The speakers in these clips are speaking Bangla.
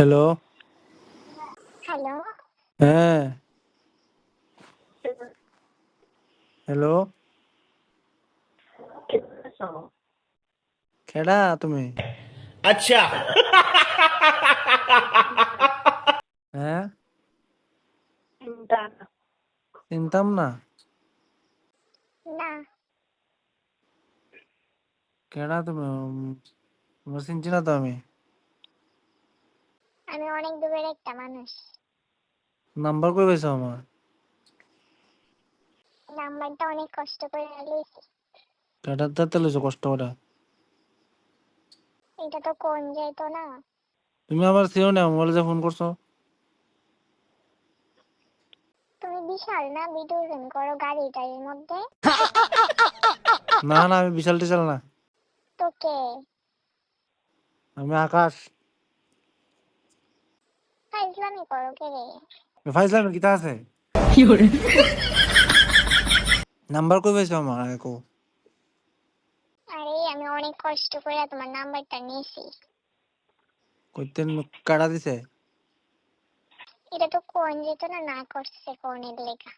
হ্যালো। হ্যালো। হ্যাঁ, হ্যালো। কেডা তুমি? अच्छा। হ্যাঁ, চিন্তা চিনতাম না। না, কেডা তুমি? তোমার চিনছি না তো আমি। আমি অনেক দূরের একটা মানুষ। নাম্বার কই পাইছো আমার? নাম্বারটা অনেক কষ্ট করে লইছি। কেডার দাঁতে লইছো কষ্ট করে? এটা তো কোন যেত না। তুমি আবার চিও না, মোবাইলে যে ফোন করছো। তুমি বিশাল না ভিডিও গেম করো গাড়ি টাড়ির মধ্যে। না না, আমি বিশাল টিশাল না। তোকে আমি আকাশ। ফাইজলামি করো কে রে? ফাইজলাম কিতা আছে? নাম্বার কই পাইছো আমার একো? আরে আমি অনেক কষ্ট করে তোমার নাম্বারটা নিয়েছি। কইতেন কাটা দিছে? এটা তো কোন যেত না, না করছে কোনের লেখা।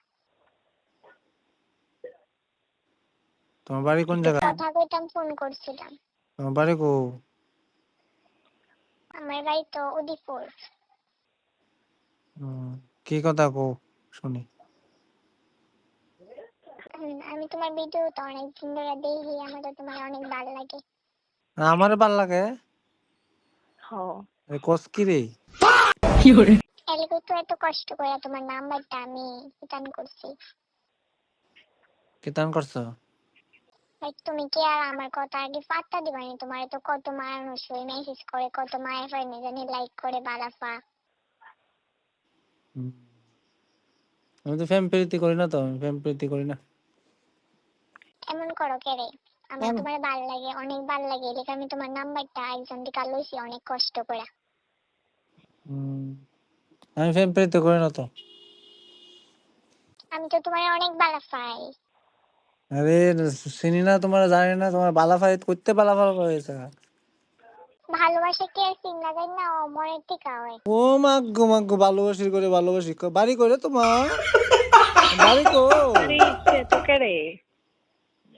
তোমার বাড়ি কোন একটু জায়গায়? কথা কইতাম ফোন করছিলাম। তোমার বাড়ি কো? আমার বাড়ি তো উদিপুর। কি কথা কো শুনি। আমি তোমার ভিডিও তো অনেক দিন ধরে দেখি, আমার তো তোমার অনেক ভালো লাগে। আমারে ভাল লাগে? কস কি রে? এলিগো তো এত কষ্ট করে তোমার নাম্বারটা আমি রিটার্ন করছি। কিতান করছো? তুমি কি আর আমার কথা আগে পাত্তা দিবানি? তোমার তো কত মানুষ মেসেজ করে, কত মায়ের ফ্রেন্ড জানি লাইক করে বালাফা। হুম। আমি তো ফ্যান প্রীতি করি না, তো আমি ফ্যান প্রীতি করি না। এমন করো কে রে? আমার তোমার ভাল লাগে, অনেক ভাল লাগে, এদিকে আমি তোমার নাম্বারটা একজন থেকে লইছি অনেক কষ্ট করে। আমি ফ্যান প্রীতি করি না তো। আমি তো তোমার অনেক বালাফাই। আরে চিনি না, তোমার জানি না, তোমার বালাফাইত করতে বালাফাল হয়েছে। ভালোবাসা কি আর চিন্তা যায় না, ও মনের টিকা হয়। ও মাগো মাগো, ভালোবাসি করে ভালোবাসি বাড়ি করে তোমার বাড়ি কো? আরে সে তো কেড়ে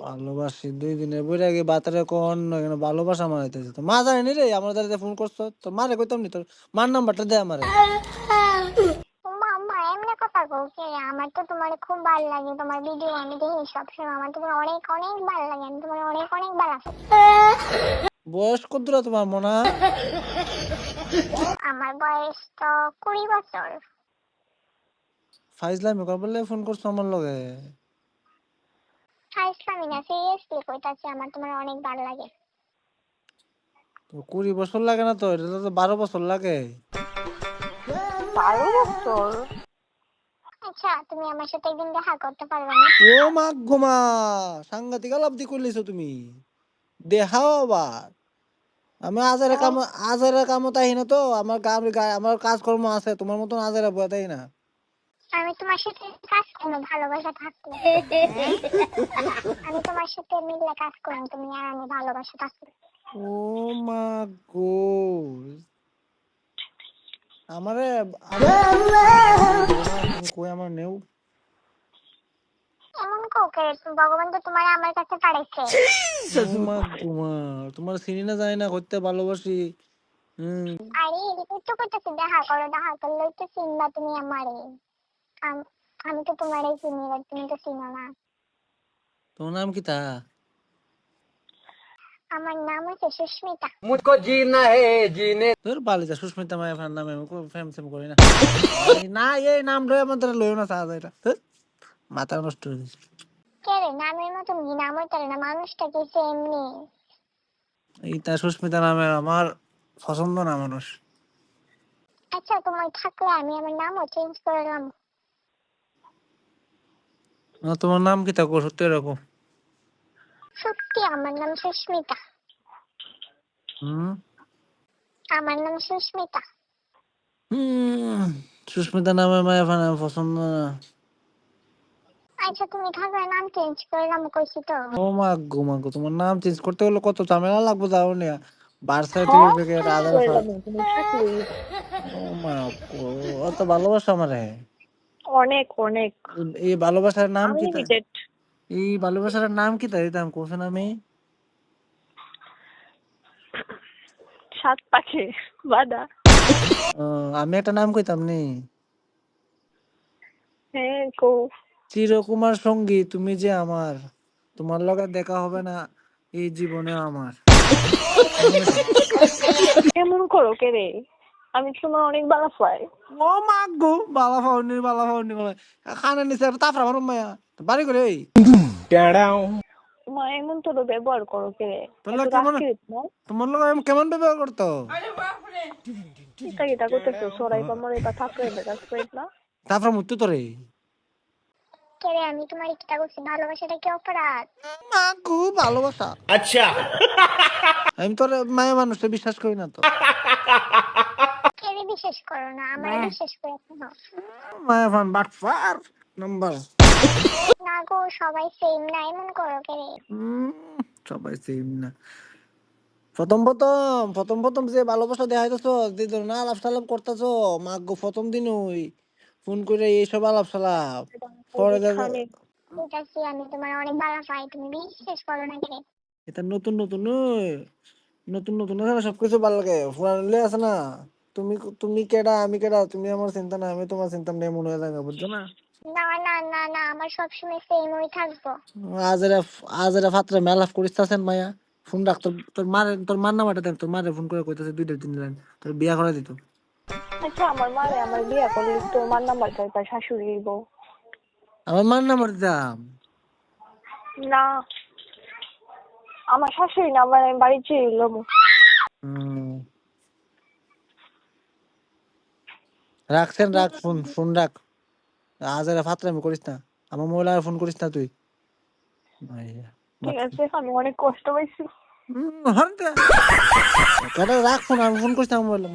ভালোবাসি 2 দিনের বইরে আগে বাতারে কোন এখানে ভালোবাসা মারাইতেছে তো মা জানি রে। আমার দাঁড়িয়ে ফোন করছো তোর মারে কইতাম নি, তোর মার নাম্বারটা দে আমারে। আম্মা এমনি কথা কও কে রে? আমার তো তোমার খুব ভালো লাগে, তোমার ভিডিও আমি দেখি সবসময়, আমার তো তোমার অনেক অনেক ভালো লাগে, আমি তোমার অনেক অনেক বালাফাই। বয়স কতটা তোমার মনা? আমার বয়স তো 20 বছর। ফাইজলামি কর বললে ফোন করছো আমার লগে? ইসলামি না, সিরিয়াসলি কইতাছি, আমার তোমার অনেক ভালো লাগে। তো 20 বছর লাগে না তো, এটা তো 12 বছর লাগে। 12 বছর? আচ্ছা তুমি আমার সাথে একদিন দেখা করতে পারবে না? ও মা গোমা, সাংঘাতিক আলাপ দি করলিছো তুমি। দেখাও আবার। আমি আজারে কাম তাই না তো, আমার আমার কাজকর্ম আছে, তোমার মতন আজারে বয়া তাই না। আমি তোমার সাথে কাজ করবো ভালোবাসা থাকলে। আমি তোমার সাথে মিলে কাজ করবো, তুমি আর আমি ভালোবাসা থাকলে। ও মা গো, আমারে তুমি কই আমার নেও। এমন কাউকে ভগবান তো তোমার আমার কাছে পাঠাইছে। ও মা গোমা, তোমার চিনি না জানি না করতে ভালোবাসি। হম। আরে এদিকে তো করতেছি, দেখা করো, দেখা করলেই তো চিনবা তুমি আমারে। আমি তো তোমারই চিনি, এবার তুমি তো চিনো না। তোমার নাম কি তা? আমার নাম হচ্ছে সুস্মিতা। मुझको जीना है जीने। তোর বালিজা সুস্মিতা মায়া ফ্যান নামে আমি ফ্যাম সেম করি না। না এই নাম লয়ে আমার দ্বারা লইও না সাজা এটা মাথা নষ্ট হয়ে গেছে। কে রে? নামের মতো নাম হইতে না, মানুষটা কি সেম নেই? এইটা সুস্মিতা নামের আমার পছন্দ না মানুষ। আচ্ছা তোমার থাকলে আমি আমার নামও চেঞ্জ করলাম। তোমার নাম কি থাকো সত্যি এরকম? সত্যি আমার নাম সুস্মিতা। হম। আমার নাম সুস্মিতা। হম। সুস্মিতা নামে মায়া ফ্যান আমার পছন্দ না। আচ্ছা তুমি থাকলে নাম চেঞ্জ করলাম কইছি তো। ও মা গো, তোমার নাম চেঞ্জ করতে হলে কত ঝামেলা লাগবে যাও না। বার্সায় তুমি হ্যাঁ প্যাকেট কি আদার করলাম তুমি থাকলে ও মা অত ভালোবাসা আমারে অনেক অনেক এই ভালোবাসার নাম কি আনলিমিটেড এই ভালোবাসার নাম কি তাই দিতাম কোসেন আমি সাত পাখি বাদা আমি একটা নাম কইতাম নি হ্যাঁ কো চিরকুমার সঙ্গী তুমি যে আমার তোমার লগে দেখা হবে না এই জীবনে আমার এমন করো কে রে আমি তো তোমার অনেক ভালো পাই ও মা গো বালা ফাউনি বলে খানা নিছে একটা তাফরা মারুম মায়া বাড়ি করে এই মা এমন তোর ব্যবহার করো কে রে তোমরা এত কেমন রাখি না তোমার লগে আমি কেমন ব্যবহার করতো চিন্তা কিটা করতেছো সরাই বা মরে বা থাকলে কাজ করি না তাফরা মুত্তু তোরে কে রে আমি তোমার কিটা করছি ভালোবাসাটা কি অপরাধ মা গো ভালোবাসা अच्छा আমি তোর মায়া মানুষটা বিশ্বাস করি না তো কে রে বিশ্বাস করো না আমার বিশ্বাস করে শোনো মায়া ফান বাটফার নাম্বার না গো সবাই সেম না এমন করো কে রে সবাই সেম না প্রথম যে ভালোবাসা দেখাইতেছো যে ধরো না আলাপ সালাপ করতেছো মা গো প্রথম দিন ওই ফোন করে এইসব আলাপ সালাপ পরে দেখো খানে বুঝাচ্ছি আমি তোমার অনেক ভালো পাই তুমি বিশ্বাস করো না কে রে এটা নতুন এখানে সবকিছু ভালো লাগে পুরানলে আছে না তুমি তুমি কেডা আমি কেডা তুমি আমার চিন্তা না আমি তোমার চিন্তা নেই মনে হয়ে থাকে বুঝছো না না না না না আমার সবসময় সেম ওই থাকবো আজেরা ফাত্রে মেলাপ করিস্তাছেন মায়া ফোন রাখ তোর মার নাম্বারটা দেন তোর মারে ফোন করে কইতাছে 2-3 লাইন তোর বিয়া করে দিত আচ্ছা আমার মারে আমার বিয়ে করলে তোমার নাম্বার চাই তার শাশুড়ির বউ আমার মার নাম্বার দিতাম না আমার শাশুড়ি নাম্বার আমি বাড়ি চেয়ে এলাম রাখছেন রাখ ফোন রাখ আজেরা ফাত্রে আমি করিস না আমার মোবাইল আর ফোন করিস না তুই মাইয়া ঠিক আছে আমি অনেক কষ্ট পাইছি হ্যাঁ রাখ ফোন আমি ফোন করিস না মোবাইল